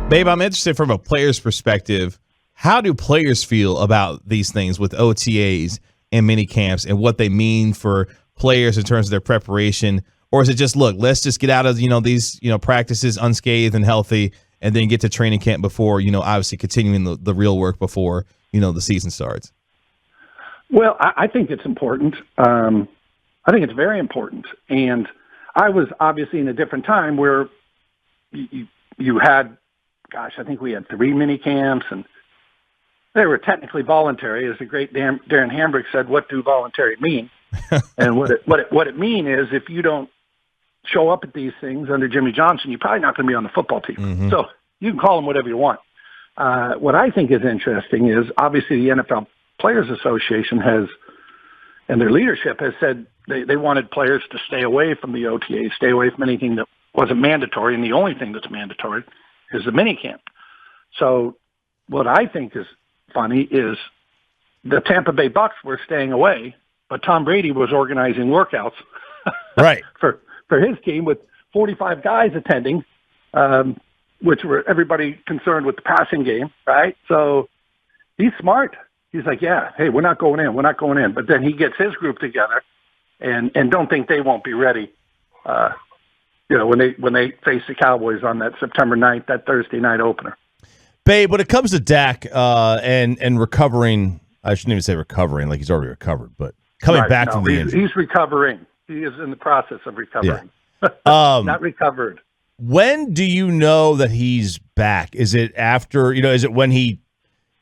Babe, I'm interested from a player's perspective. How do players feel about these things with OTAs and mini camps and what they mean for players in terms of their preparation? Or is it just, look, let's just get out of, these, practices unscathed and healthy and then get to training camp before, obviously continuing the real work before, the season starts? Well, I think it's important. I think it's very important. And I was obviously in a different time where you had, I think we had 3 mini camps, and they were technically voluntary. As the great Darren Hambrick said, what do voluntary mean? And what it mean is if you don't show up at these things under Jimmy Johnson, you're probably not going to be on the football team. Mm-hmm. So you can call them whatever you want. What I think is interesting is obviously the NFL Players Association has, and their leadership has said they wanted players to stay away from the OTA, stay away from anything that wasn't mandatory, and the only thing that's mandatory is the minicamp. So what I think is funny is the Tampa Bay Bucks were staying away, but Tom Brady was organizing workouts right for his team with 45 guys attending, which were everybody concerned with the passing game, right? So he's smart. He's like, yeah, hey, we're not going in. But then he gets his group together and don't think they won't be ready, when they face the Cowboys on that September 9th, that Thursday night opener. Babe, when it comes to Dak and recovering, I shouldn't even say recovering, like he's already recovered, but coming back from the injury. He's recovering. He is in the process of recovering. Yeah. Not recovered. When do you know that he's back? Is it after, is it when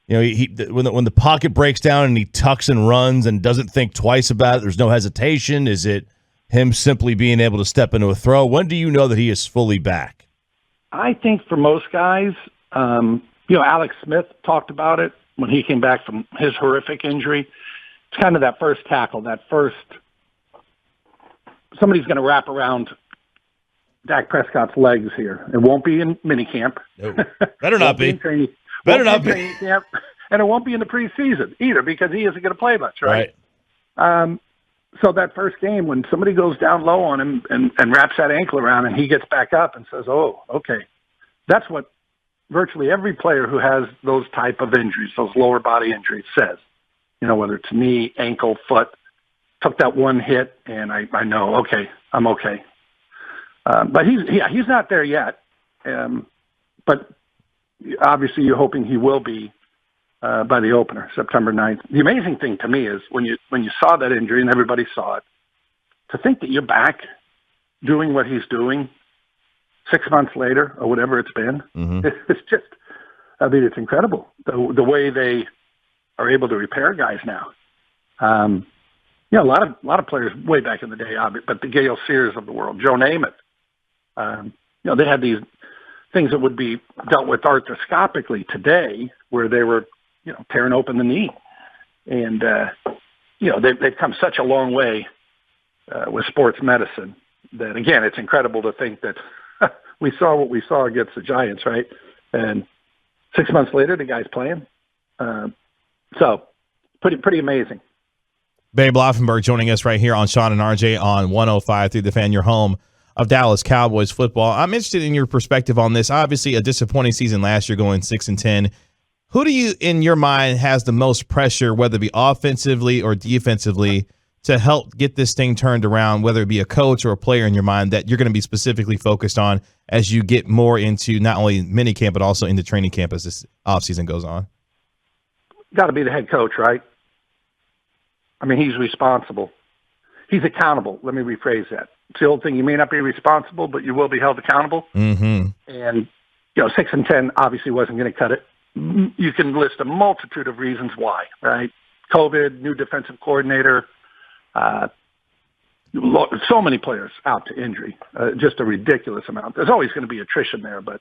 when the pocket breaks down and he tucks and runs and doesn't think twice about it, there's no hesitation? Is it him simply being able to step into a throw? When do you know that he is fully back? I think for most guys, Alex Smith talked about it when he came back from his horrific injury. It's kind of that first tackle, somebody's going to wrap around Dak Prescott's legs here. It won't be in minicamp. No. Better not be. Better not be. Camp, and it won't be in the preseason either because he isn't going to play much, right? So that first game, when somebody goes down low on him and wraps that ankle around and he gets back up and says, oh, okay. That's what virtually every player who has those type of injuries, those lower body injuries, says. Whether it's knee, ankle, foot, took that one hit, and I know, okay, I'm okay. But he's not there yet. But obviously you're hoping he will be by the opener, September 9th. The amazing thing to me is when you saw that injury and everybody saw it, to think that you're back doing what he's doing 6 months later or whatever it's been, mm-hmm. It's just, it's incredible the way they are able to repair guys now. A lot of players way back in the day, but the Gale Sears of the world, Joe Namath, they had these things that would be dealt with arthroscopically today where they were, tearing open the knee. And, they've come such a long way with sports medicine that, again, it's incredible to think that we saw what we saw against the Giants, right? And 6 months later, the guy's playing. So pretty amazing. Babe Laufenberg joining us right here on Shan and RJ on 105 through the Fan, your home of Dallas Cowboys football. I'm interested in your perspective on this. Obviously, a disappointing season last year, going 6-10. Who do you, in your mind, has the most pressure, whether it be offensively or defensively, to help get this thing turned around, whether it be a coach or a player in your mind that you're going to be specifically focused on as you get more into not only minicamp but also into training camp as this offseason goes on? Got to be the head coach, right? I mean, he's responsible. He's accountable. Let me rephrase that. It's the old thing. You may not be responsible, but you will be held accountable. Mm-hmm. And, 6-10 obviously wasn't going to cut it. You can list a multitude of reasons why, right? COVID, new defensive coordinator, so many players out to injury, just a ridiculous amount. There's always going to be attrition there, but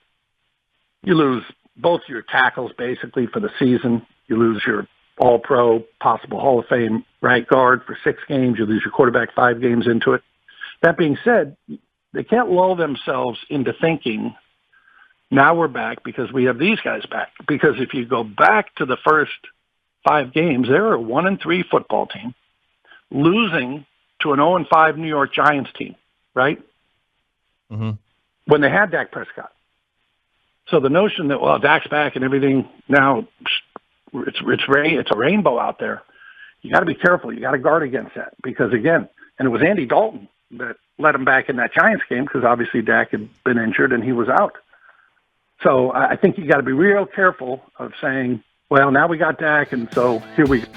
you lose both your tackles basically for the season. You lose your all-pro, possible Hall of Fame right guard for 6 games. You lose your quarterback 5 games into it. That being said, they can't lull themselves into thinking, now we're back because we have these guys back. Because if you go back to the first 5 games, they're a 1-3 football team, losing to an 0-5 New York Giants team, right? Mm-hmm. When they had Dak Prescott. So the notion that, well, Dak's back and everything now, it's a rainbow out there. You got to be careful. You got to guard against that because, again, and it was Andy Dalton that let him back in that Giants game because obviously Dak had been injured and he was out. So I think you got to be real careful of saying, well, now we got Dak, and so here we go.